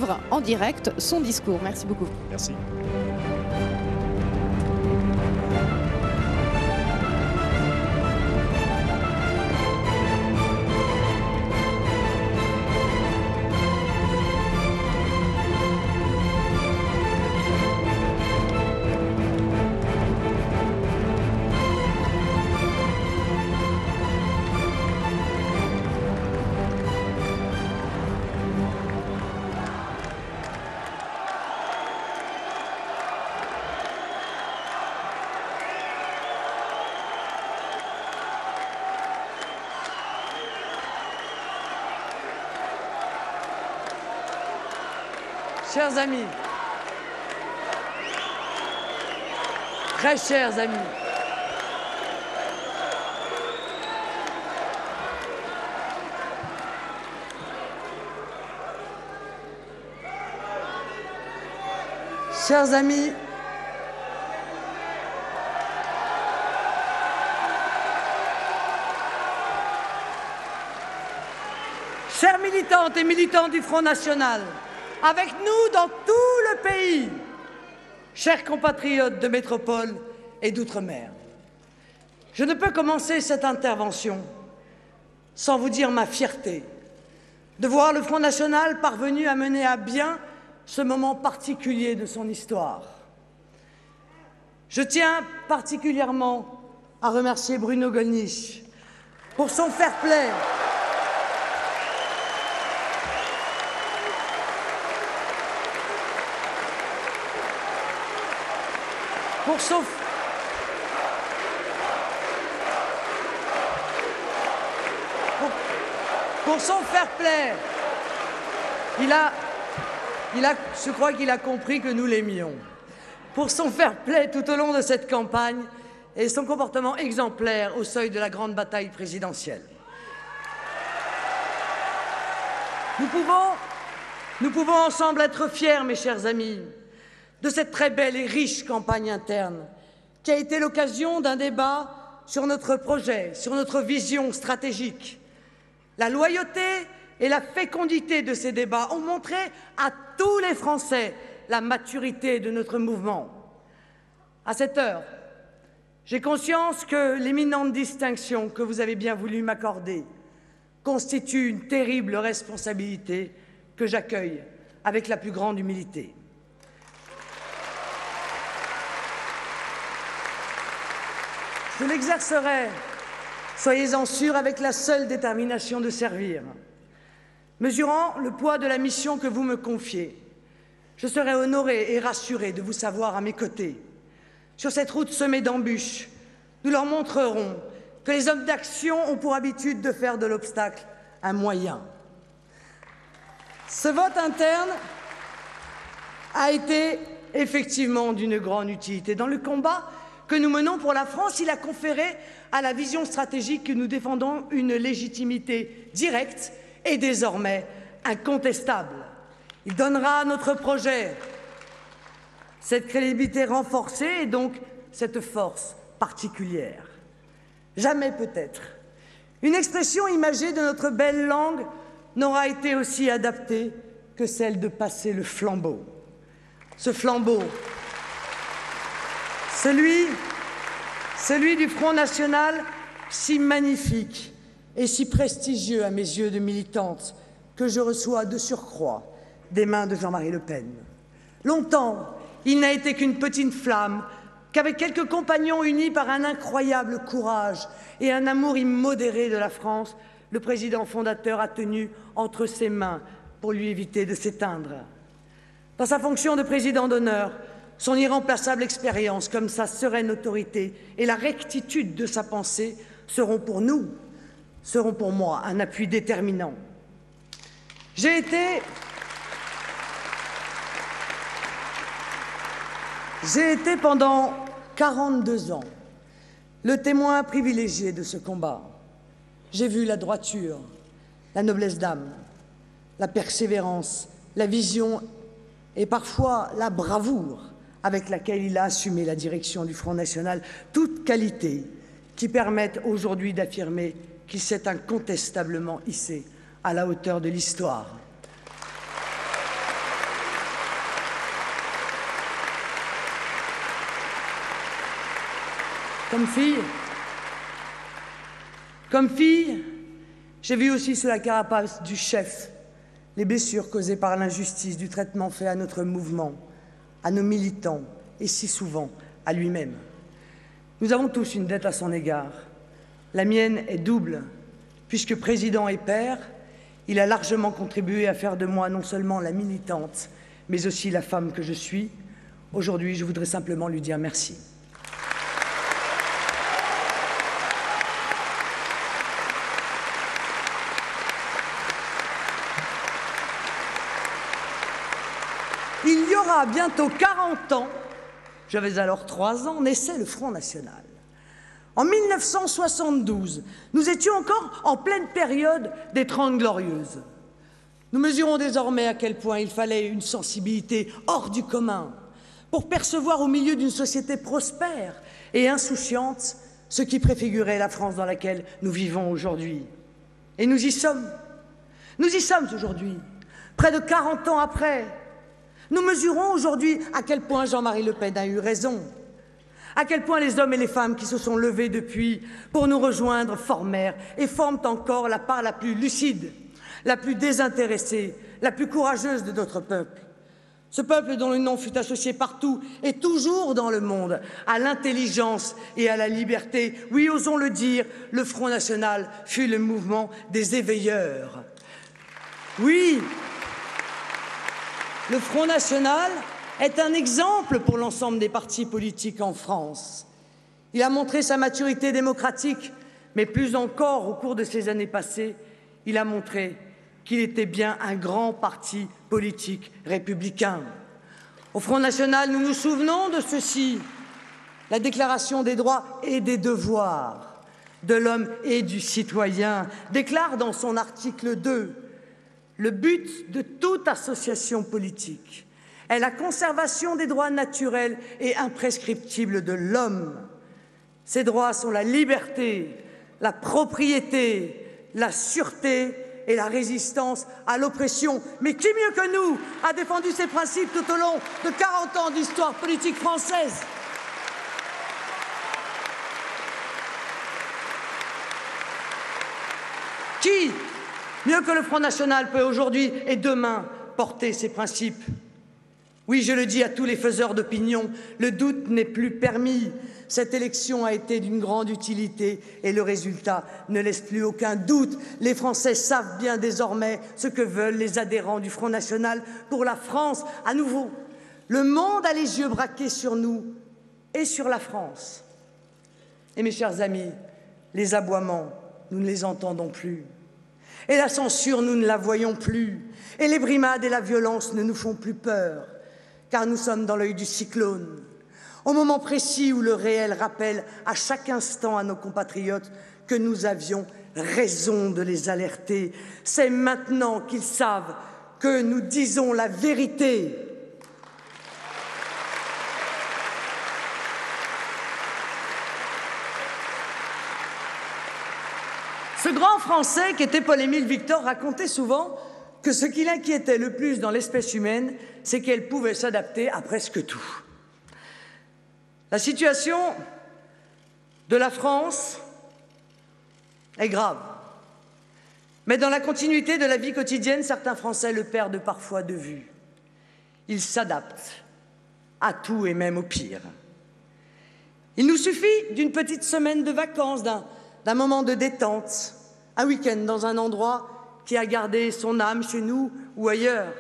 suivre en direct son discours. Merci beaucoup. Merci. Chers amis, très chers amis, chers amis, chers militantes et militants du Front National, avec nous dans tout le pays, chers compatriotes de métropole et d'outre-mer. Je ne peux commencer cette intervention sans vous dire ma fierté de voir le Front National parvenu à mener à bien ce moment particulier de son histoire. Je tiens particulièrement à remercier Bruno Gollnisch pour son fair-play, pour son fair-play. Je crois qu'il a compris que nous l'aimions. Pour son fair-play tout au long de cette campagne et son comportement exemplaire au seuil de la grande bataille présidentielle. Nous pouvons ensemble être fiers, mes chers amis, de cette très belle et riche campagne interne qui a été l'occasion d'un débat sur notre projet, sur notre vision stratégique. La loyauté et la fécondité de ces débats ont montré à tous les Français la maturité de notre mouvement. À cette heure, j'ai conscience que l'éminente distinction que vous avez bien voulu m'accorder constitue une terrible responsabilité que j'accueille avec la plus grande humilité. Je l'exercerai, soyez-en sûrs, avec la seule détermination de servir. Mesurant le poids de la mission que vous me confiez, je serai honoré et rassuré de vous savoir à mes côtés. Sur cette route semée d'embûches, nous leur montrerons que les hommes d'action ont pour habitude de faire de l'obstacle un moyen. Ce vote interne a été effectivement d'une grande utilité. Dans le combat que nous menons pour la France, il a conféré à la vision stratégique que nous défendons une légitimité directe et désormais incontestable. Il donnera à notre projet cette crédibilité renforcée et donc cette force particulière. Jamais peut-être une expression imagée de notre belle langue n'aura été aussi adaptée que celle de passer le flambeau. Ce flambeau, celui du Front National, si magnifique et si prestigieux à mes yeux de militante, que je reçois de surcroît des mains de Jean-Marie Le Pen. Longtemps, il n'a été qu'une petite flamme qu'avec quelques compagnons unis par un incroyable courage et un amour immodéré de la France, le président fondateur a tenu entre ses mains pour lui éviter de s'éteindre. Dans sa fonction de président d'honneur, son irremplaçable expérience comme sa sereine autorité et la rectitude de sa pensée seront pour nous, seront pour moi un appui déterminant. J'ai été pendant 42 ans le témoin privilégié de ce combat. J'ai vu la droiture, la noblesse d'âme, la persévérance, la vision et parfois la bravoure avec laquelle il a assumé la direction du Front National, toutes qualités qui permettent aujourd'hui d'affirmer qu'il s'est incontestablement hissé à la hauteur de l'histoire. Comme fille, j'ai vu aussi sous la carapace du chef les blessures causées par l'injustice du traitement fait à notre mouvement, à nos militants et si souvent à lui-même. Nous avons tous une dette à son égard. La mienne est double, puisque président et père, il a largement contribué à faire de moi non seulement la militante, mais aussi la femme que je suis. Aujourd'hui, je voudrais simplement lui dire merci. Il y aura bientôt 40 ans, j'avais alors 3 ans, naissait le Front National. En 1972, nous étions encore en pleine période des 30 Glorieuses. Nous mesurons désormais à quel point il fallait une sensibilité hors du commun pour percevoir au milieu d'une société prospère et insouciante ce qui préfigurait la France dans laquelle nous vivons aujourd'hui. Et nous y sommes. Nous y sommes aujourd'hui, près de 40 ans après. Nous mesurons aujourd'hui à quel point Jean-Marie Le Pen a eu raison, à quel point les hommes et les femmes qui se sont levés depuis pour nous rejoindre formèrent et forment encore la part la plus lucide, la plus désintéressée, la plus courageuse de notre peuple. Ce peuple dont le nom fut associé partout et toujours dans le monde à l'intelligence et à la liberté. Oui, osons le dire, le Front National fut le mouvement des éveilleurs. Oui, le Front National est un exemple pour l'ensemble des partis politiques en France. Il a montré sa maturité démocratique, mais plus encore, au cours de ces années passées, il a montré qu'il était bien un grand parti politique républicain. Au Front National, nous nous souvenons de ceci, la Déclaration des droits et des devoirs de l'homme et du citoyen déclare dans son article 2 le but de toute association politique est la conservation des droits naturels et imprescriptibles de l'homme. Ces droits sont la liberté, la propriété, la sûreté et la résistance à l'oppression. Mais qui mieux que nous a défendu ces principes tout au long de 40 ans d'histoire politique française? Qui mieux que le Front National peut aujourd'hui et demain porter ces principes? Oui, je le dis à tous les faiseurs d'opinion, le doute n'est plus permis. Cette élection a été d'une grande utilité et le résultat ne laisse plus aucun doute. Les Français savent bien désormais ce que veulent les adhérents du Front National pour la France. À nouveau, le monde a les yeux braqués sur nous et sur la France. Et mes chers amis, les aboiements, nous ne les entendons plus. Et la censure, nous ne la voyons plus. Et les brimades et la violence ne nous font plus peur, car nous sommes dans l'œil du cyclone, au moment précis où le réel rappelle à chaque instant à nos compatriotes que nous avions raison de les alerter. C'est maintenant qu'ils savent que nous disons la vérité. Ce grand Français qu'était Paul-Émile Victor racontait souvent que ce qui l'inquiétait le plus dans l'espèce humaine, c'est qu'elle pouvait s'adapter à presque tout. La situation de la France est grave, mais dans la continuité de la vie quotidienne, certains Français le perdent parfois de vue. Ils s'adaptent à tout et même au pire. Il nous suffit d'une petite semaine de vacances, d'un moment de détente, un week-end dans un endroit qui a gardé son âme chez nous ou ailleurs,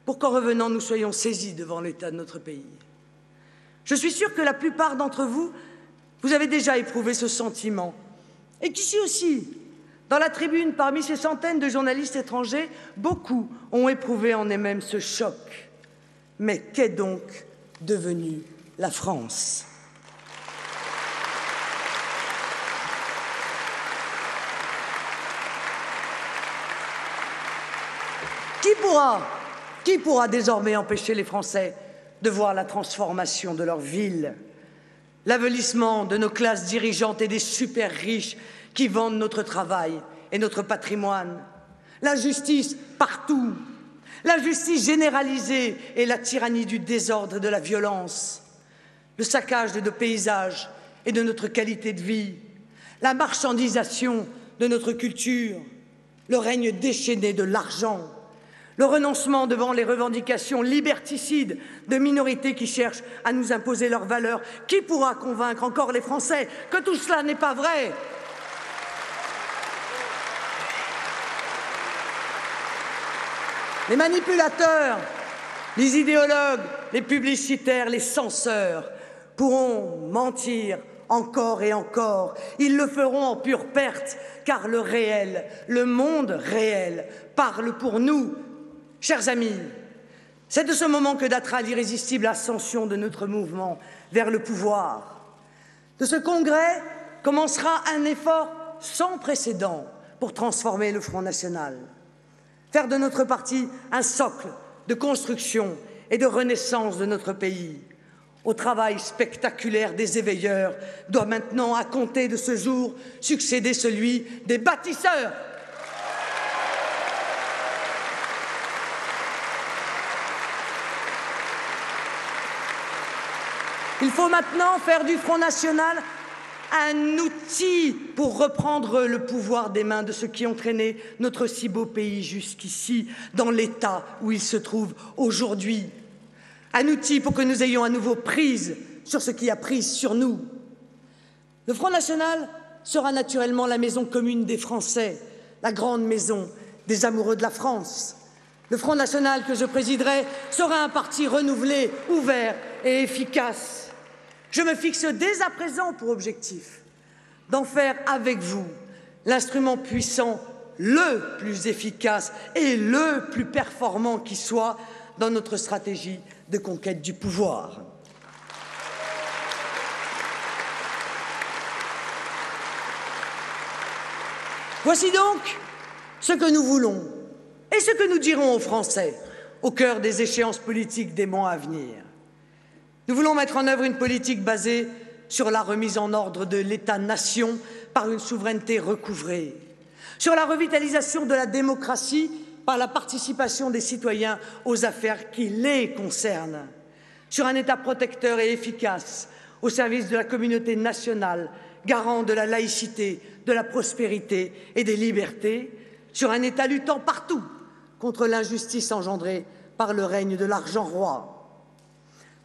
pour qu'en revenant, nous soyons saisis devant l'état de notre pays. Je suis sûre que la plupart d'entre vous, vous avez déjà éprouvé ce sentiment. Et qu'ici aussi, dans la tribune, parmi ces centaines de journalistes étrangers, beaucoup ont éprouvé en eux-mêmes ce choc. Mais qu'est donc devenue la France ? Qui pourra désormais empêcher les Français de voir la transformation de leur ville, l'avelissement de nos classes dirigeantes et des super riches qui vendent notre travail et notre patrimoine, l'injustice partout, l'injustice généralisée et la tyrannie du désordre et de la violence, le saccage de nos paysages et de notre qualité de vie, la marchandisation de notre culture, le règne déchaîné de l'argent, le renoncement devant les revendications liberticides de minorités qui cherchent à nous imposer leurs valeurs. Qui pourra convaincre encore les Français que tout cela n'est pas vrai? Les manipulateurs, les idéologues, les publicitaires, les censeurs pourront mentir encore et encore. Ils le feront en pure perte, car le réel, le monde réel, parle pour nous. Chers amis, c'est de ce moment que datera l'irrésistible ascension de notre mouvement vers le pouvoir. De ce congrès commencera un effort sans précédent pour transformer le Front national, faire de notre parti un socle de construction et de renaissance de notre pays. Au travail spectaculaire des éveilleurs doit maintenant, à compter de ce jour, succéder celui des bâtisseurs. Il faut maintenant faire du Front national un outil pour reprendre le pouvoir des mains de ceux qui ont traîné notre si beau pays jusqu'ici, dans l'état où il se trouve aujourd'hui. Un outil pour que nous ayons à nouveau prise sur ce qui a prise sur nous. Le Front national sera naturellement la maison commune des Français, la grande maison des amoureux de la France. Le Front national que je présiderai sera un parti renouvelé, ouvert et efficace. Je me fixe dès à présent pour objectif d'en faire avec vous l'instrument puissant, le plus efficace et le plus performant qui soit dans notre stratégie de conquête du pouvoir. Voici donc ce que nous voulons et ce que nous dirons aux Français au cœur des échéances politiques des mois à venir. Nous voulons mettre en œuvre une politique basée sur la remise en ordre de l'État-nation par une souveraineté recouvrée, sur la revitalisation de la démocratie par la participation des citoyens aux affaires qui les concernent, sur un État protecteur et efficace au service de la communauté nationale, garant de la laïcité, de la prospérité et des libertés, sur un État luttant partout contre l'injustice engendrée par le règne de l'argent roi.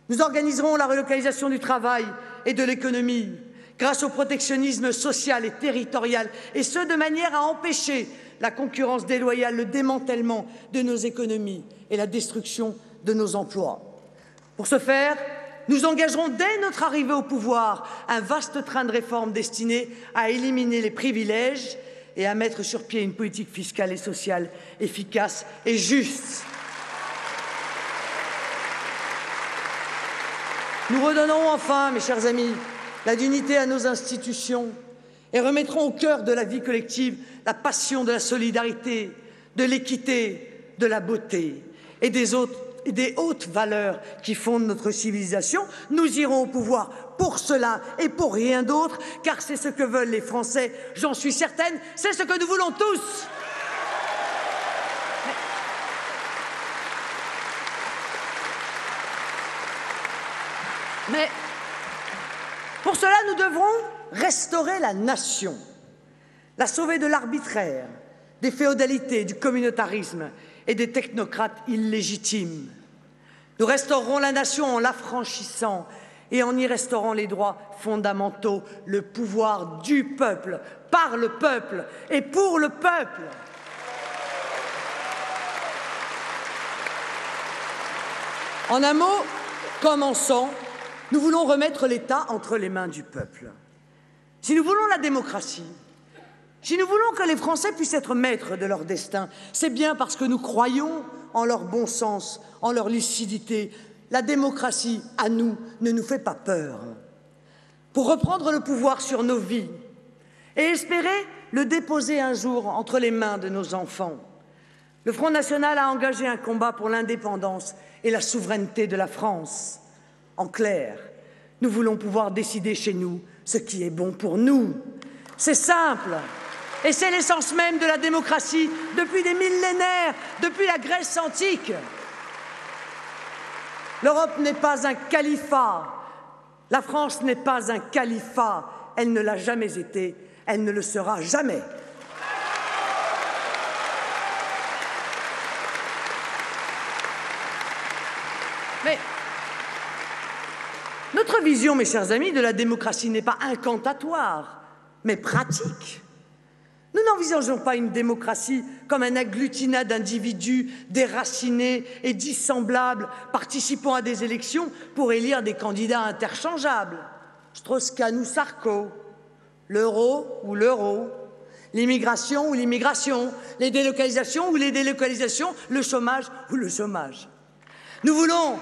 Nous organiserons la relocalisation du travail et de l'économie grâce au protectionnisme social et territorial, et ce de manière à empêcher la concurrence déloyale, le démantèlement de nos économies et la destruction de nos emplois. Pour ce faire, nous engagerons dès notre arrivée au pouvoir un vaste train de réformes destiné à éliminer les privilèges et à mettre sur pied une politique fiscale et sociale efficace et juste. Nous redonnerons enfin, mes chers amis, la dignité à nos institutions et remettrons au cœur de la vie collective la passion de la solidarité, de l'équité, de la beauté et des hautes valeurs qui fondent notre civilisation. Nous irons au pouvoir pour cela et pour rien d'autre, car c'est ce que veulent les Français, j'en suis certaine, c'est ce que nous voulons tous. Mais pour cela, nous devrons restaurer la nation, la sauver de l'arbitraire, des féodalités, du communautarisme et des technocrates illégitimes. Nous restaurerons la nation en l'affranchissant et en y restaurant les droits fondamentaux, le pouvoir du peuple, par le peuple et pour le peuple. En un mot, commençons. Nous voulons remettre l'État entre les mains du peuple. Si nous voulons la démocratie, si nous voulons que les Français puissent être maîtres de leur destin, c'est bien parce que nous croyons en leur bon sens, en leur lucidité. La démocratie, à nous, ne nous fait pas peur. Pour reprendre le pouvoir sur nos vies et espérer le déposer un jour entre les mains de nos enfants, le Front national a engagé un combat pour l'indépendance et la souveraineté de la France. En clair, nous voulons pouvoir décider chez nous ce qui est bon pour nous. C'est simple, et c'est l'essence même de la démocratie depuis des millénaires, depuis la Grèce antique. L'Europe n'est pas un califat, La France n'est pas un califat, elle ne l'a jamais été, elle ne le sera jamais. Mais notre vision, mes chers amis, de la démocratie n'est pas incantatoire, mais pratique. Nous n'envisageons pas une démocratie comme un agglutinat d'individus déracinés et dissemblables participant à des élections pour élire des candidats interchangeables. Strauss-Kahn ou Sarko, l'euro ou l'euro, l'immigration ou l'immigration, les délocalisations ou les délocalisations, le chômage ou le chômage. Nous voulons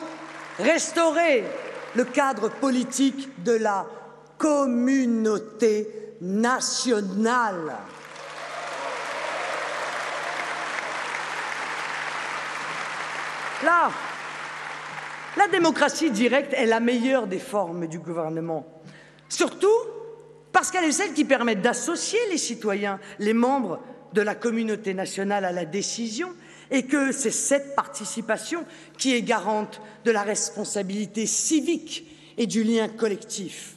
restaurer le cadre politique de la communauté nationale. Là, la démocratie directe est la meilleure des formes du gouvernement, surtout parce qu'elle est celle qui permet d'associer les citoyens, les membres de la communauté nationale à la décision, et que c'est cette participation qui est garante de la responsabilité civique et du lien collectif.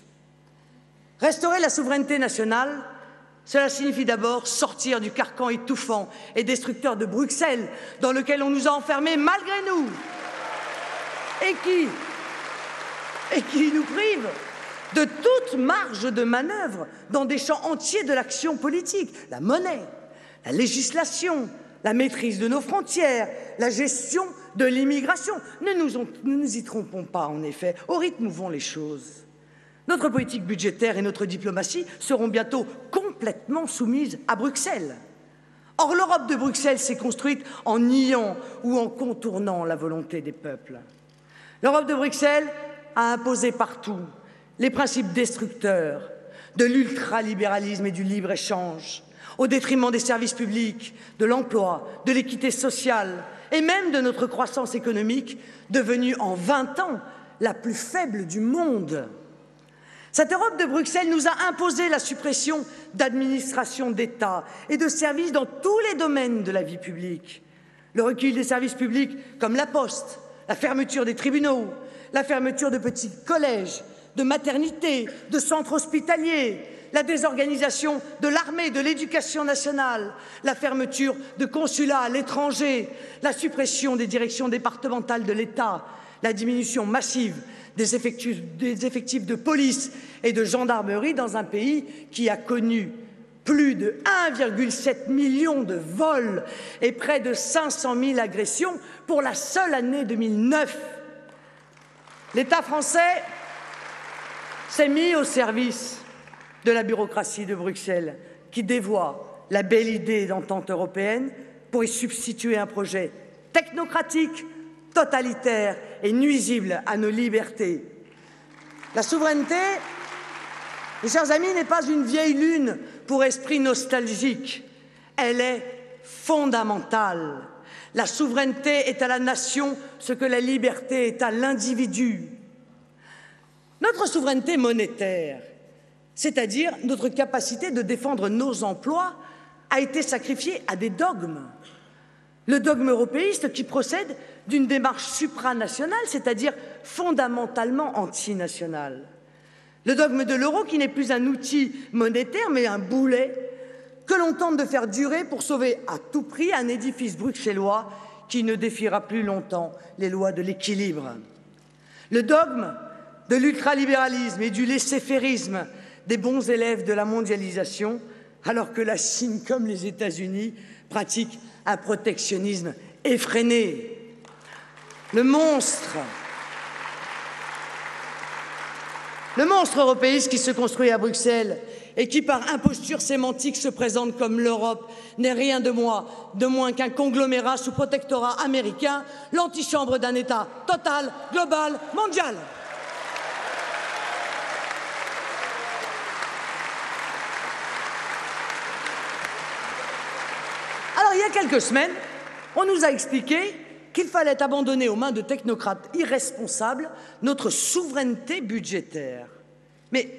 Restaurer la souveraineté nationale, cela signifie d'abord sortir du carcan étouffant et destructeur de Bruxelles, dans lequel on nous a enfermés malgré nous, et qui nous prive de toute marge de manœuvre dans des champs entiers de l'action politique, la monnaie, la législation, la maîtrise de nos frontières, la gestion de l'immigration. Ne nous y trompons pas, en effet, au rythme où vont les choses. Notre politique budgétaire et notre diplomatie seront bientôt complètement soumises à Bruxelles. Or, l'Europe de Bruxelles s'est construite en niant ou en contournant la volonté des peuples. L'Europe de Bruxelles a imposé partout les principes destructeurs de l'ultralibéralisme et du libre-échange, au détriment des services publics, de l'emploi, de l'équité sociale et même de notre croissance économique, devenue en 20 ans la plus faible du monde. Cette Europe de Bruxelles nous a imposé la suppression d'administrations d'État et de services dans tous les domaines de la vie publique. Le recul des services publics comme la poste, la fermeture des tribunaux, la fermeture de petits collèges, de maternités, de centres hospitaliers, la désorganisation de l'armée, de l'éducation nationale, la fermeture de consulats à l'étranger, la suppression des directions départementales de l'État, la diminution massive des effectifs de police et de gendarmerie dans un pays qui a connu plus de 1,7 million de vols et près de 500 000 agressions pour la seule année 2009. L'État français s'est mis au service de la bureaucratie de Bruxelles qui dévoie la belle idée d'entente européenne pour y substituer un projet technocratique, totalitaire et nuisible à nos libertés. La souveraineté, mes chers amis, n'est pas une vieille lune pour esprit nostalgique. Elle est fondamentale. La souveraineté est à la nation ce que la liberté est à l'individu. Notre souveraineté monétaire, c'est-à-dire notre capacité de défendre nos emplois, a été sacrifiée à des dogmes. Le dogme européiste qui procède d'une démarche supranationale, c'est-à-dire fondamentalement antinationale. Le dogme de l'euro qui n'est plus un outil monétaire, mais un boulet que l'on tente de faire durer pour sauver à tout prix un édifice bruxellois qui ne défiera plus longtemps les lois de l'équilibre. Le dogme de l'ultralibéralisme et du laisser-fairisme des bons élèves de la mondialisation, alors que la Chine, comme les États-Unis, pratique un protectionnisme effréné. Le monstre européiste qui se construit à Bruxelles et qui, par imposture sémantique, se présente comme l'Europe, n'est rien de moins qu'un conglomérat sous protectorat américain, l'antichambre d'un État total, global, mondial. Alors, il y a quelques semaines, on nous a expliqué qu'il fallait abandonner aux mains de technocrates irresponsables notre souveraineté budgétaire. Mais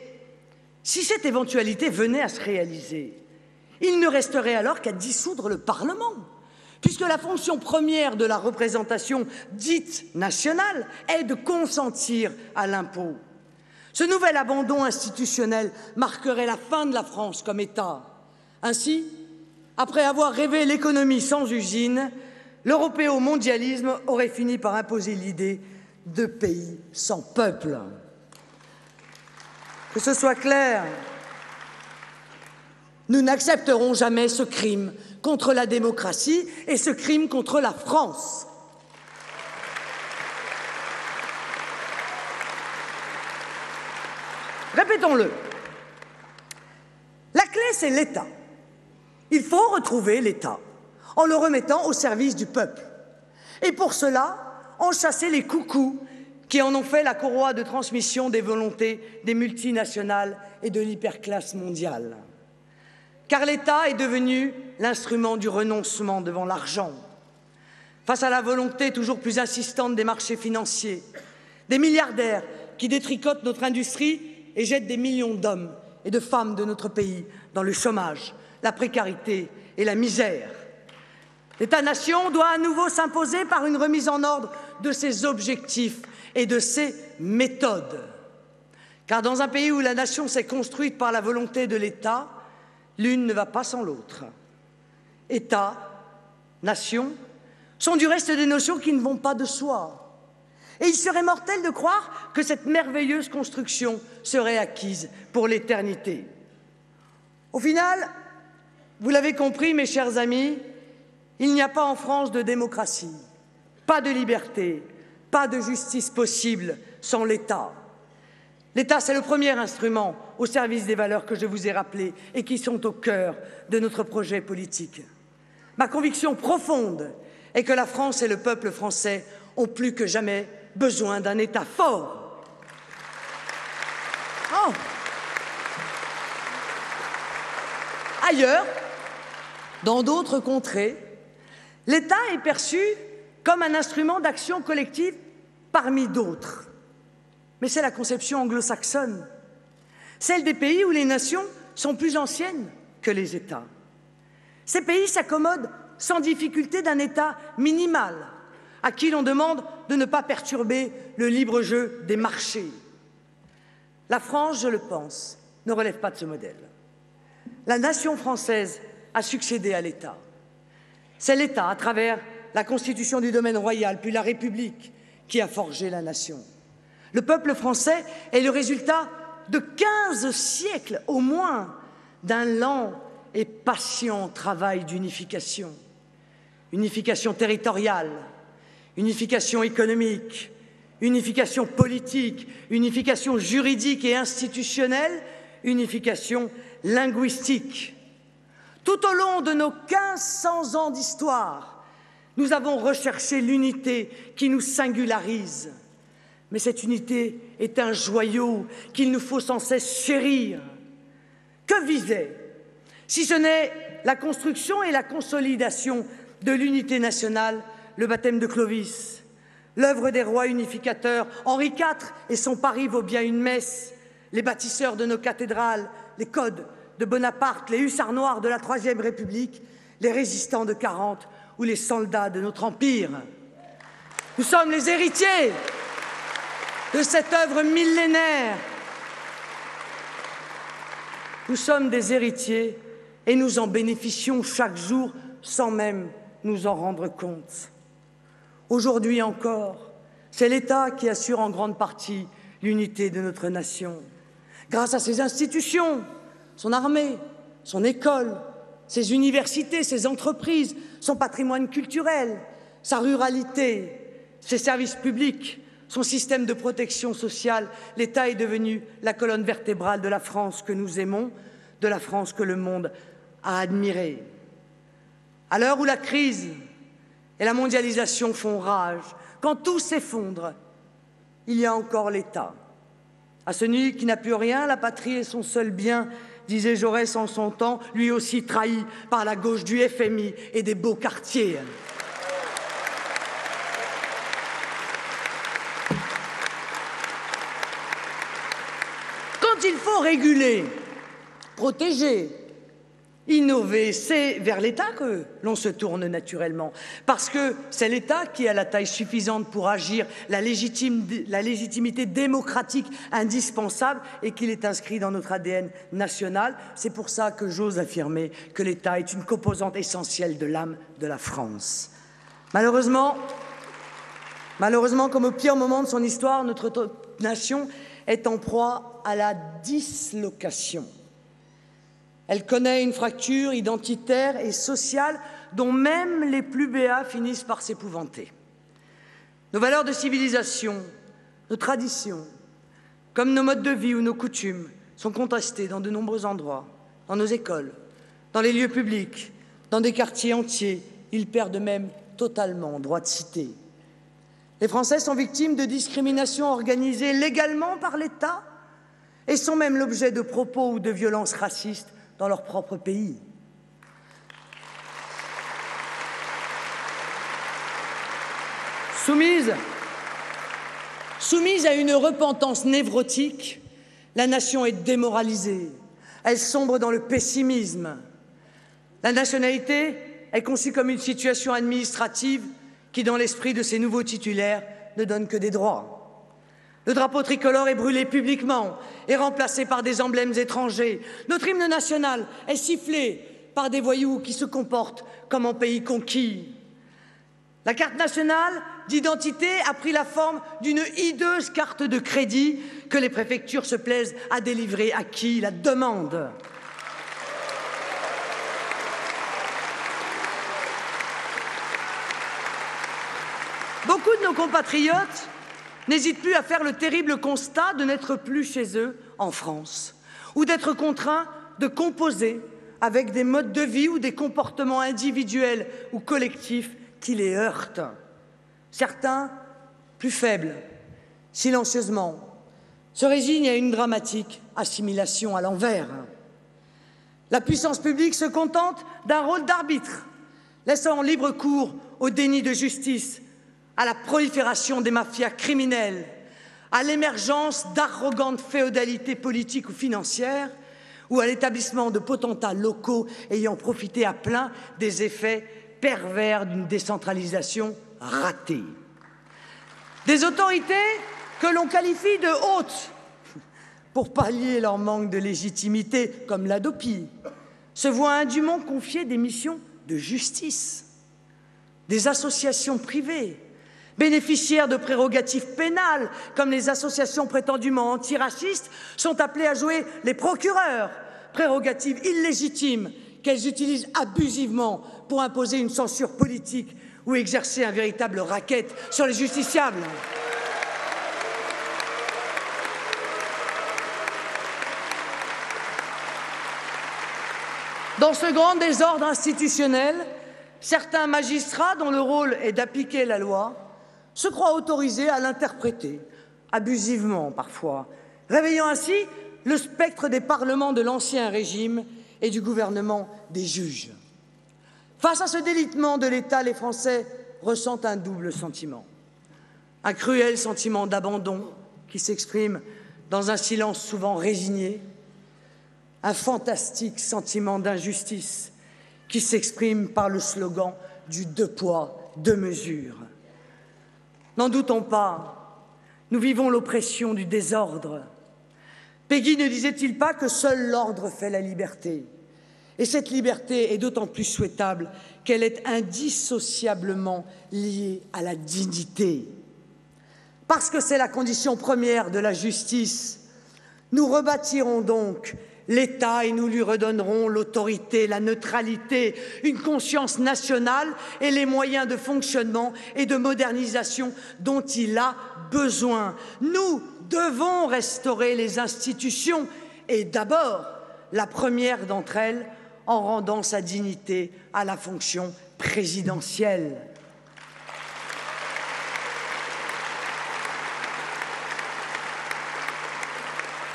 si cette éventualité venait à se réaliser, il ne resterait alors qu'à dissoudre le Parlement, puisque la fonction première de la représentation dite nationale est de consentir à l'impôt. Ce nouvel abandon institutionnel marquerait la fin de la France comme État. Ainsi, après avoir rêvé l'économie sans usine, l'européo-mondialisme aurait fini par imposer l'idée de pays sans peuple. Que ce soit clair, nous n'accepterons jamais ce crime contre la démocratie et ce crime contre la France. Répétons-le. La clé, c'est l'État. Il faut retrouver l'État en le remettant au service du peuple. Et pour cela, en chasser les coucous qui en ont fait la courroie de transmission des volontés des multinationales et de l'hyperclasse mondiale. Car l'État est devenu l'instrument du renoncement devant l'argent. Face à la volonté toujours plus insistante des marchés financiers, des milliardaires qui détricotent notre industrie et jettent des millions d'hommes et de femmes de notre pays dans le chômage, la précarité et la misère. L'État-nation doit à nouveau s'imposer par une remise en ordre de ses objectifs et de ses méthodes. Car dans un pays où la nation s'est construite par la volonté de l'État, l'une ne va pas sans l'autre. État, nation, sont du reste des notions qui ne vont pas de soi. Et il serait mortel de croire que cette merveilleuse construction serait acquise pour l'éternité. Au final, vous l'avez compris, mes chers amis, il n'y a pas en France de démocratie, pas de liberté, pas de justice possible sans l'État. L'État, c'est le premier instrument au service des valeurs que je vous ai rappelées et qui sont au cœur de notre projet politique. Ma conviction profonde est que la France et le peuple français ont plus que jamais besoin d'un État fort. Oh. Ailleurs, dans d'autres contrées, l'État est perçu comme un instrument d'action collective parmi d'autres. Mais c'est la conception anglo-saxonne, celle des pays où les nations sont plus anciennes que les États. Ces pays s'accommodent sans difficulté d'un État minimal, à qui l'on demande de ne pas perturber le libre jeu des marchés. La France, je le pense, ne relève pas de ce modèle. La nation française a succédé à l'État. C'est l'État, à travers la constitution du domaine royal, puis la République, qui a forgé la nation. Le peuple français est le résultat de 15 siècles au moins d'un lent et patient travail d'unification. Unification territoriale, unification économique, unification politique, unification juridique et institutionnelle, unification linguistique. Tout au long de nos 1500 ans d'histoire, nous avons recherché l'unité qui nous singularise. Mais cette unité est un joyau qu'il nous faut sans cesse chérir. Que visait, si ce n'est la construction et la consolidation de l'unité nationale, le baptême de Clovis, l'œuvre des rois unificateurs, Henri IV et son Paris vaut bien une messe, les bâtisseurs de nos cathédrales, les codes de Bonaparte, les hussards noirs de la Troisième République, les résistants de 40 ou les soldats de notre Empire. Nous sommes les héritiers de cette œuvre millénaire. Nous sommes des héritiers et nous en bénéficions chaque jour sans même nous en rendre compte. Aujourd'hui encore, c'est l'État qui assure en grande partie l'unité de notre nation. Grâce à ses institutions, son armée, son école, ses universités, ses entreprises, son patrimoine culturel, sa ruralité, ses services publics, son système de protection sociale, l'État est devenu la colonne vertébrale de la France que nous aimons, de la France que le monde a admirée. À l'heure où la crise et la mondialisation font rage, quand tout s'effondre, il y a encore l'État. À celui qui n'a plus rien, la patrie est son seul bien, disait Jaurès en son temps, lui aussi trahi par la gauche du FMI et des beaux quartiers. Quand il faut réguler, protéger Innover, c'est vers l'État que l'on se tourne naturellement, parce que c'est l'État qui a la taille suffisante pour agir, la légitimité démocratique indispensable et qu'il est inscrit dans notre ADN national. C'est pour ça que j'ose affirmer que l'État est une composante essentielle de l'âme de la France. Malheureusement, comme au pire moment de son histoire, notre nation est en proie à la dislocation. Elle connaît une fracture identitaire et sociale dont même les plus béats finissent par s'épouvanter. Nos valeurs de civilisation, nos traditions, comme nos modes de vie ou nos coutumes, sont contestées dans de nombreux endroits, dans nos écoles, dans les lieux publics, dans des quartiers entiers. Ils perdent même totalement droit de cité. Les Français sont victimes de discriminations organisées légalement par l'État et sont même l'objet de propos ou de violences racistes dans leur propre pays. Soumise à une repentance névrotique, la nation est démoralisée, elle sombre dans le pessimisme. La nationalité est conçue comme une situation administrative qui, dans l'esprit de ces nouveaux titulaires, ne donne que des droits. Le drapeau tricolore est brûlé publiquement et remplacé par des emblèmes étrangers. Notre hymne national est sifflé par des voyous qui se comportent comme en pays conquis. La carte nationale d'identité a pris la forme d'une hideuse carte de crédit que les préfectures se plaisent à délivrer à qui la demande. Beaucoup de nos compatriotes n'hésitent plus à faire le terrible constat de n'être plus chez eux en France ou d'être contraints de composer avec des modes de vie ou des comportements individuels ou collectifs qui les heurtent. Certains, plus faibles, silencieusement, se résignent à une dramatique assimilation à l'envers. La puissance publique se contente d'un rôle d'arbitre, laissant libre cours au déni de justice, à la prolifération des mafias criminelles, à l'émergence d'arrogantes féodalités politiques ou financières, ou à l'établissement de potentats locaux ayant profité à plein des effets pervers d'une décentralisation ratée. Des autorités que l'on qualifie de hautes pour pallier leur manque de légitimité, comme l'Hadopi, se voient indûment confier des missions de justice. Des associations privées, bénéficiaires de prérogatives pénales, comme les associations prétendument antiracistes, sont appelées à jouer les procureurs, prérogatives illégitimes qu'elles utilisent abusivement pour imposer une censure politique ou exercer un véritable racket sur les justiciables. Dans ce grand désordre institutionnel, certains magistrats, dont le rôle est d'appliquer la loi, se croient autorisés à l'interpréter, abusivement parfois, réveillant ainsi le spectre des parlements de l'Ancien Régime et du gouvernement des juges. Face à ce délitement de l'État, les Français ressentent un double sentiment. Un cruel sentiment d'abandon qui s'exprime dans un silence souvent résigné, un fantastique sentiment d'injustice qui s'exprime par le slogan du « deux poids, deux mesures ». N'en doutons pas, nous vivons l'oppression du désordre. Péguy ne disait-il pas que seul l'ordre fait la liberté? Et cette liberté est d'autant plus souhaitable qu'elle est indissociablement liée à la dignité. Parce que c'est la condition première de la justice, nous rebâtirons donc l'État et nous lui redonnerons l'autorité, la neutralité, une conscience nationale et les moyens de fonctionnement et de modernisation dont il a besoin. Nous devons restaurer les institutions et d'abord, la première d'entre elles, en rendant sa dignité à la fonction présidentielle.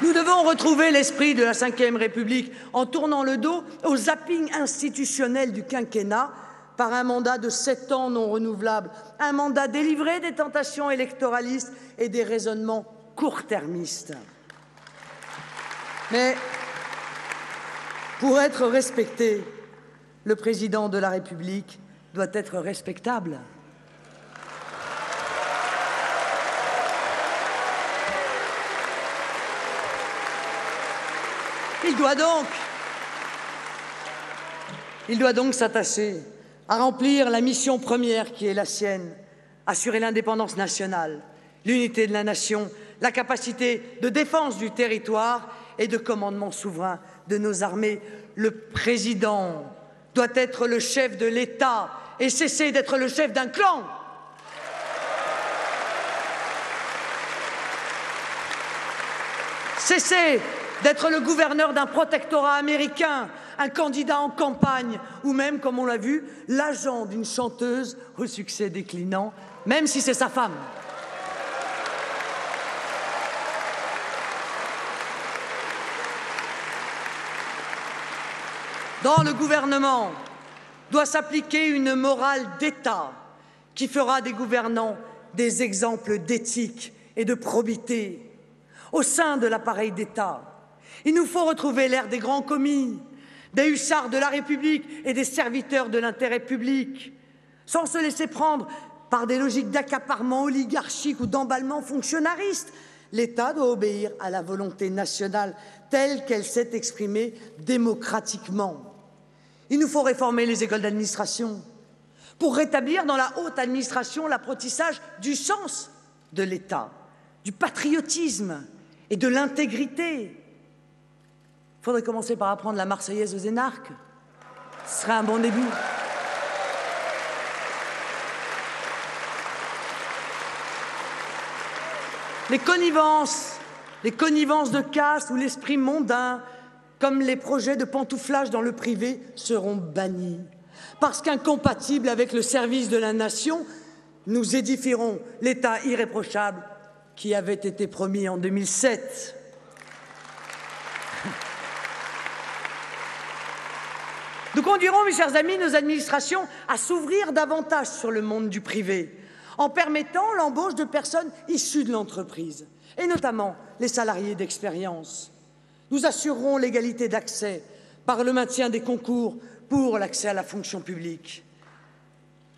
Nous devons retrouver l'esprit de la Ve République en tournant le dos au zapping institutionnel du quinquennat par un mandat de 7 ans non renouvelable, un mandat délivré des tentations électoralistes et des raisonnements court-termistes. Mais Pour être respecté, le président de la République doit être respectable. Il doit donc s'attacher à remplir la mission première qui est la sienne, assurer l'indépendance nationale, l'unité de la nation, la capacité de défense du territoire et de commandement souverain de nos armées. Le président doit être le chef de l'État et cesser d'être le chef d'un clan. Cesser d'être le gouverneur d'un protectorat américain, un candidat en campagne ou même, comme on l'a vu, l'agent d'une chanteuse au succès déclinant, même si c'est sa femme. Dans le gouvernement doit s'appliquer une morale d'État qui fera des gouvernants des exemples d'éthique et de probité. Au sein de l'appareil d'État, il nous faut retrouver l'ère des grands commis, des hussards de la République et des serviteurs de l'intérêt public, sans se laisser prendre par des logiques d'accaparement oligarchique ou d'emballement fonctionnariste. L'État doit obéir à la volonté nationale telle qu'elle s'est exprimée démocratiquement. Il nous faut réformer les écoles d'administration pour rétablir dans la haute administration l'apprentissage du sens de l'État, du patriotisme et de l'intégrité. Il faudrait commencer par apprendre la Marseillaise aux énarques. Ce serait un bon début. Les connivences de caste ou l'esprit mondain, comme les projets de pantouflage dans le privé, seront bannis. Parce qu'incompatibles avec le service de la nation, nous édifierons l'État irréprochable qui avait été promis en 2007. Nous conduirons, mes chers amis, nos administrations à s'ouvrir davantage sur le monde du privé, en permettant l'embauche de personnes issues de l'entreprise, et notamment les salariés d'expérience. Nous assurerons l'égalité d'accès par le maintien des concours pour l'accès à la fonction publique.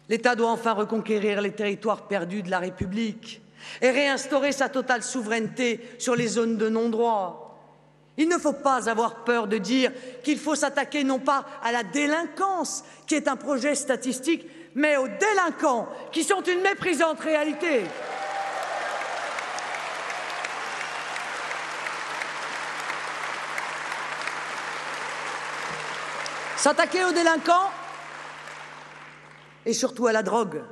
L'État doit enfin reconquérir les territoires perdus de la République et réinstaurer sa totale souveraineté sur les zones de non-droit. Il ne faut pas avoir peur de dire qu'il faut s'attaquer non pas à la délinquance, qui est un projet statistique, mais aux délinquants, qui sont une méprisante réalité. S'attaquer aux délinquants et surtout à la drogue,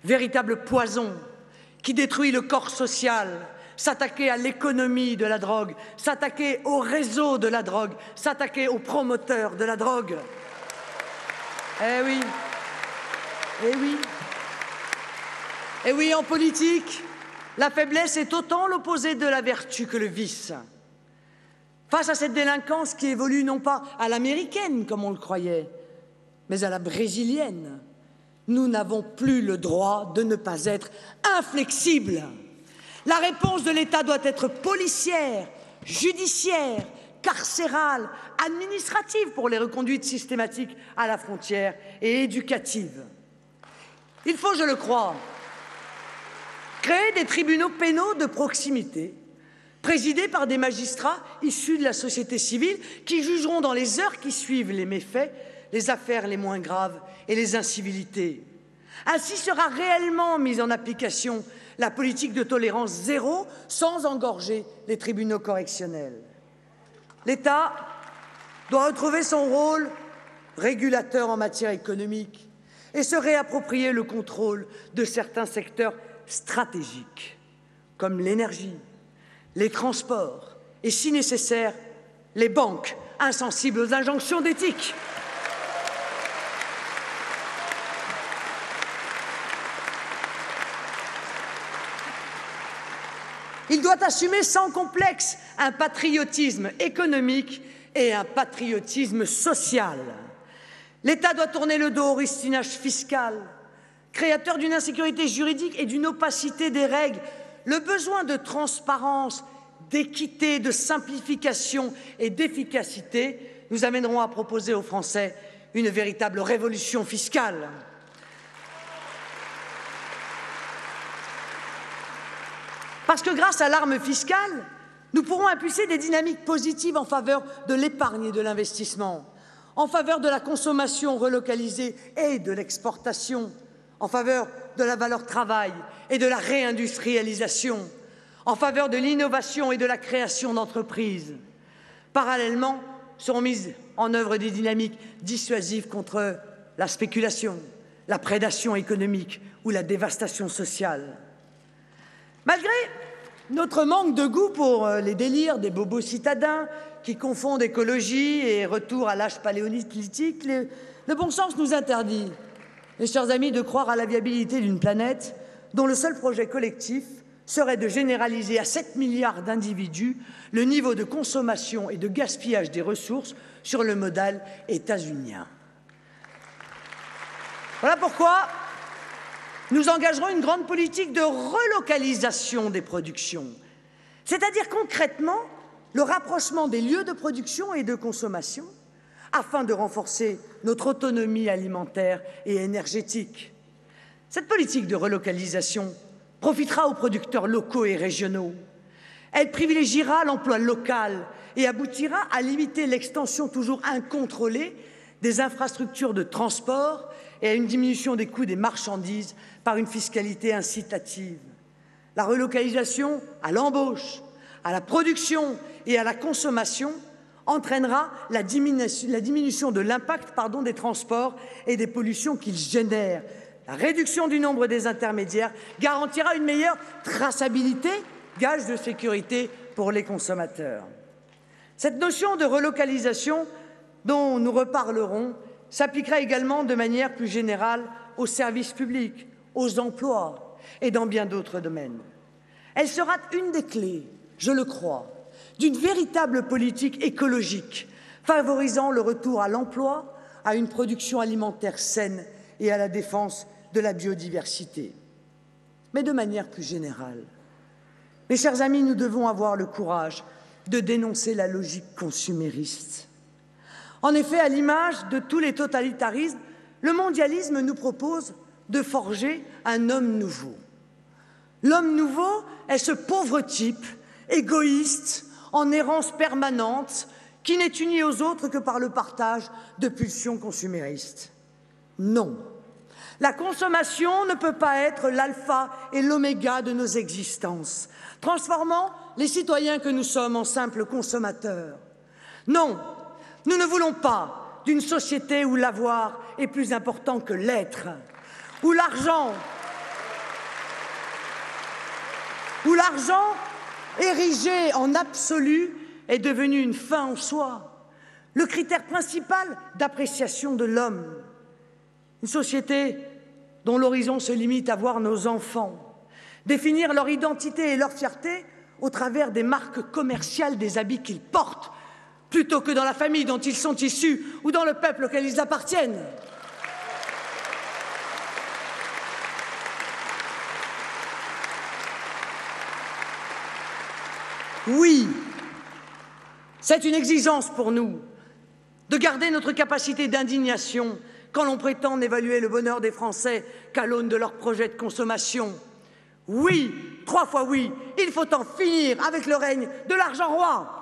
véritable poison qui détruit le corps social, s'attaquer à l'économie de la drogue, s'attaquer au réseau de la drogue, s'attaquer aux promoteurs de la drogue. Eh oui, eh oui, eh oui, en politique, la faiblesse est autant l'opposé de la vertu que le vice. Face à cette délinquance qui évolue non pas à l'américaine, comme on le croyait, mais à la brésilienne, nous n'avons plus le droit de ne pas être inflexibles. La réponse de l'État doit être policière, judiciaire, carcérale, administrative pour les reconduites systématiques à la frontière et éducative. Il faut, je le crois, créer des tribunaux pénaux de proximité, présidés par des magistrats issus de la société civile qui jugeront dans les heures qui suivent les méfaits, les affaires les moins graves et les incivilités. Ainsi sera réellement mise en application la politique de tolérance zéro sans engorger les tribunaux correctionnels. L'État doit retrouver son rôle régulateur en matière économique et se réapproprier le contrôle de certains secteurs stratégiques, comme l'énergie, les transports et, si nécessaire, les banques insensibles aux injonctions d'éthique. Il doit assumer sans complexe un patriotisme économique et un patriotisme social. L'État doit tourner le dos au ristinage fiscal, créateur d'une insécurité juridique et d'une opacité des règles. Le besoin de transparence, d'équité, de simplification et d'efficacité nous amènerons à proposer aux Français une véritable révolution fiscale. Parce que grâce à l'arme fiscale, nous pourrons impulser des dynamiques positives en faveur de l'épargne et de l'investissement, en faveur de la consommation relocalisée et de l'exportation, en faveur de la valeur travail et de la réindustrialisation, en faveur de l'innovation et de la création d'entreprises. Parallèlement, seront mises en œuvre des dynamiques dissuasives contre la spéculation, la prédation économique ou la dévastation sociale. Malgré notre manque de goût pour les délires des bobos citadins qui confondent écologie et retour à l'âge paléolithique, le bon sens nous interdit, mes chers amis, de croire à la viabilité d'une planète dont le seul projet collectif serait de généraliser à 7 milliards d'individus le niveau de consommation et de gaspillage des ressources sur le modèle états-unien. Voilà pourquoi nous engagerons une grande politique de relocalisation des productions, c'est-à-dire concrètement le rapprochement des lieux de production et de consommation afin de renforcer notre autonomie alimentaire et énergétique. Cette politique de relocalisation profitera aux producteurs locaux et régionaux. Elle privilégiera l'emploi local et aboutira à limiter l'extension toujours incontrôlée des infrastructures de transport et à une diminution des coûts des marchandises par une fiscalité incitative. La relocalisation à l'embauche, à la production et à la consommation entraînera la diminution de l'impact des transports et des pollutions qu'ils génèrent. La réduction du nombre des intermédiaires garantira une meilleure traçabilité, gage de sécurité pour les consommateurs. Cette notion de relocalisation dont nous reparlerons s'appliquera également de manière plus générale aux services publics, aux emplois et dans bien d'autres domaines. Elle sera une des clés, je le crois, d'une véritable politique écologique favorisant le retour à l'emploi, à une production alimentaire saine et à la défense de la biodiversité. Mais de manière plus générale, mes chers amis, nous devons avoir le courage de dénoncer la logique consumériste. En effet, à l'image de tous les totalitarismes, le mondialisme nous propose de forger un homme nouveau. L'homme nouveau est ce pauvre type, égoïste, en errance permanente, qui n'est uni aux autres que par le partage de pulsions consuméristes. Non, la consommation ne peut pas être l'alpha et l'oméga de nos existences, transformant les citoyens que nous sommes en simples consommateurs. Non, nous ne voulons pas d'une société où l'avoir est plus important que l'être, où l'argent érigé en absolu est devenu une fin en soi, le critère principal d'appréciation de l'homme. Une société dont l'horizon se limite à voir nos enfants définir leur identité et leur fierté au travers des marques commerciales des habits qu'ils portent, plutôt que dans la famille dont ils sont issus ou dans le peuple auquel ils appartiennent. Oui, c'est une exigence pour nous de garder notre capacité d'indignation quand l'on prétend n'évaluer le bonheur des Français qu'à l'aune de leurs projets de consommation. Oui, 3 fois oui, il faut en finir avec le règne de l'argent roi.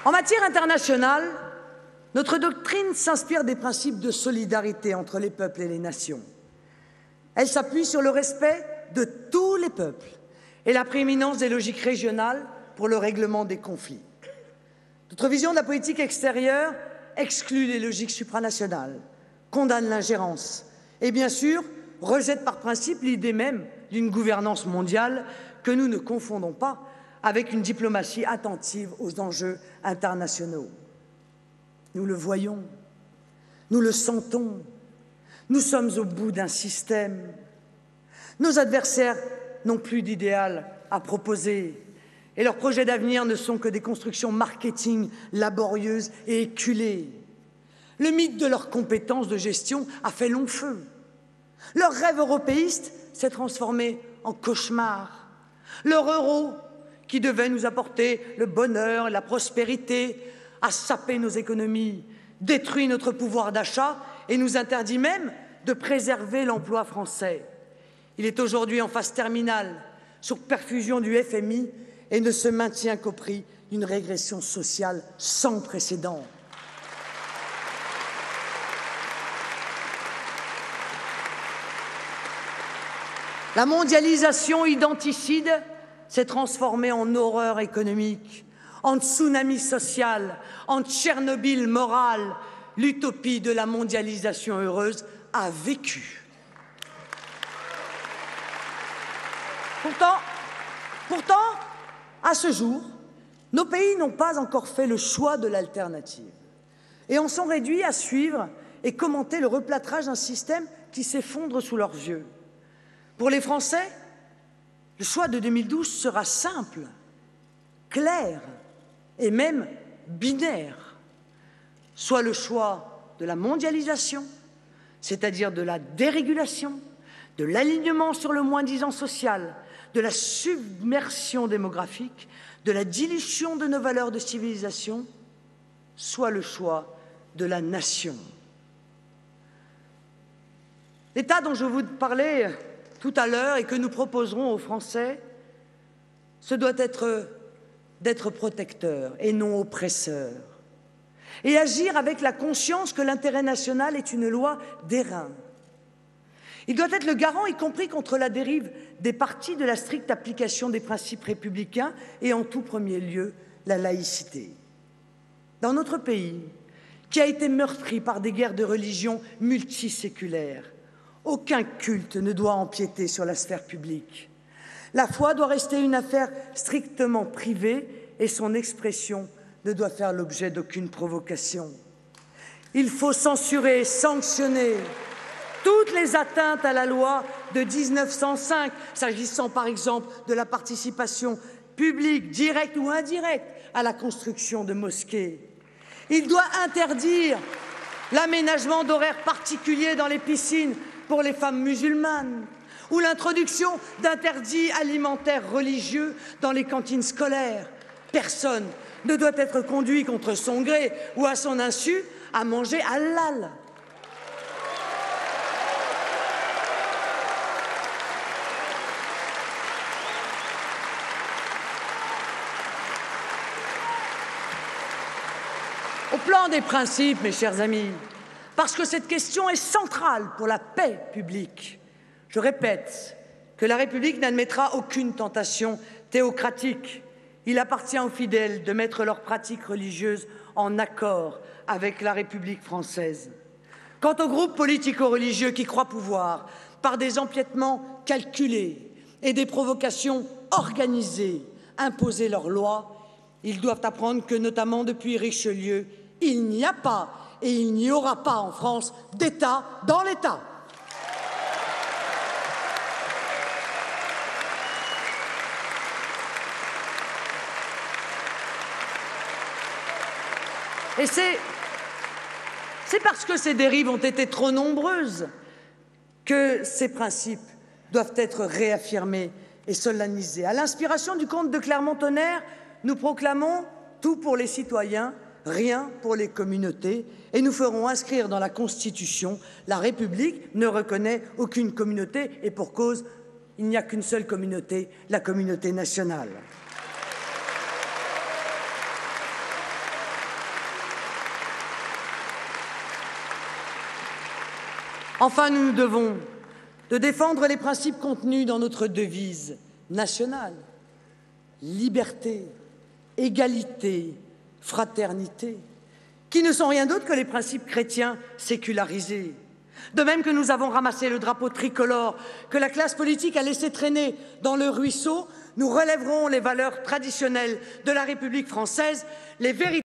En matière internationale, notre doctrine s'inspire des principes de solidarité entre les peuples et les nations. Elle s'appuie sur le respect de tous les peuples et la prééminence des logiques régionales pour le règlement des conflits. Notre vision de la politique extérieure exclut les logiques supranationales, condamne l'ingérence et, bien sûr, rejette par principe l'idée même d'une gouvernance mondiale que nous ne confondons pas avec une diplomatie attentive aux enjeux internationaux. Nous le voyons, nous le sentons, nous sommes au bout d'un système. Nos adversaires n'ont plus d'idéal à proposer et leurs projets d'avenir ne sont que des constructions marketing laborieuses et éculées. Le mythe de leurs compétences de gestion a fait long feu. Leurs rêves européistes s'est transformé en cauchemar. Leur euro, qui devait nous apporter le bonheur et la prospérité, a sapé nos économies, détruit notre pouvoir d'achat et nous interdit même de préserver l'emploi français. Il est aujourd'hui en phase terminale, sous perfusion du FMI, et ne se maintient qu'au prix d'une régression sociale sans précédent. La mondialisation identicide s'est transformée en horreur économique, en tsunami social, en Tchernobyl moral. L'utopie de la mondialisation heureuse a vécu. Pourtant, à ce jour, nos pays n'ont pas encore fait le choix de l'alternative et en sont réduits à suivre et commenter le replâtrage d'un système qui s'effondre sous leurs yeux. Pour les Français, le choix de 2012 sera simple, clair et même binaire. Soit le choix de la mondialisation, c'est-à-dire de la dérégulation, de l'alignement sur le moins-disant social, de la submersion démographique, de la dilution de nos valeurs de civilisation, soit le choix de la nation. L'État dont je vous parlais tout à l'heure et que nous proposerons aux Français, ce doit être d'être protecteur et non oppresseur, et agir avec la conscience que l'intérêt national est une loi d'airain. Il doit être le garant, y compris contre la dérive des partis, de la stricte application des principes républicains et en tout premier lieu la laïcité. Dans notre pays, qui a été meurtri par des guerres de religion multiséculaires, aucun culte ne doit empiéter sur la sphère publique. La foi doit rester une affaire strictement privée et son expression ne doit faire l'objet d'aucune provocation. Il faut censurer et sanctionner toutes les atteintes à la loi de 1905, s'agissant par exemple de la participation publique, directe ou indirecte, à la construction de mosquées. Il doit interdire l'aménagement d'horaires particuliers dans les piscines pour les femmes musulmanes ou l'introduction d'interdits alimentaires religieux dans les cantines scolaires. Personne ne doit être conduit contre son gré ou à son insu à manger halal. Au plan des principes, mes chers amis, parce que cette question est centrale pour la paix publique, je répète que la République n'admettra aucune tentation théocratique. Il appartient aux fidèles de mettre leurs pratiques religieuses en accord avec la République française. Quant aux groupes politico-religieux qui croient pouvoir, par des empiètements calculés et des provocations organisées, imposer leurs lois, ils doivent apprendre que, notamment depuis Richelieu, il n'y a pas et il n'y aura pas en France d'État dans l'État. Et c'est parce que ces dérives ont été trop nombreuses que ces principes doivent être réaffirmés et solennisés. À l'inspiration du comte de Clermont-Tonnerre, nous proclamons tout pour les citoyens, rien pour les communautés, et nous ferons inscrire dans la Constitution la République ne reconnaît aucune communauté, et pour cause, il n'y a qu'une seule communauté, la communauté nationale. Enfin, nous nous devons de défendre les principes contenus dans notre devise nationale: liberté, égalité, fraternité, qui ne sont rien d'autre que les principes chrétiens sécularisés. De même que nous avons ramassé le drapeau tricolore que la classe politique a laissé traîner dans le ruisseau, nous relèverons les valeurs traditionnelles de la République française, les véritables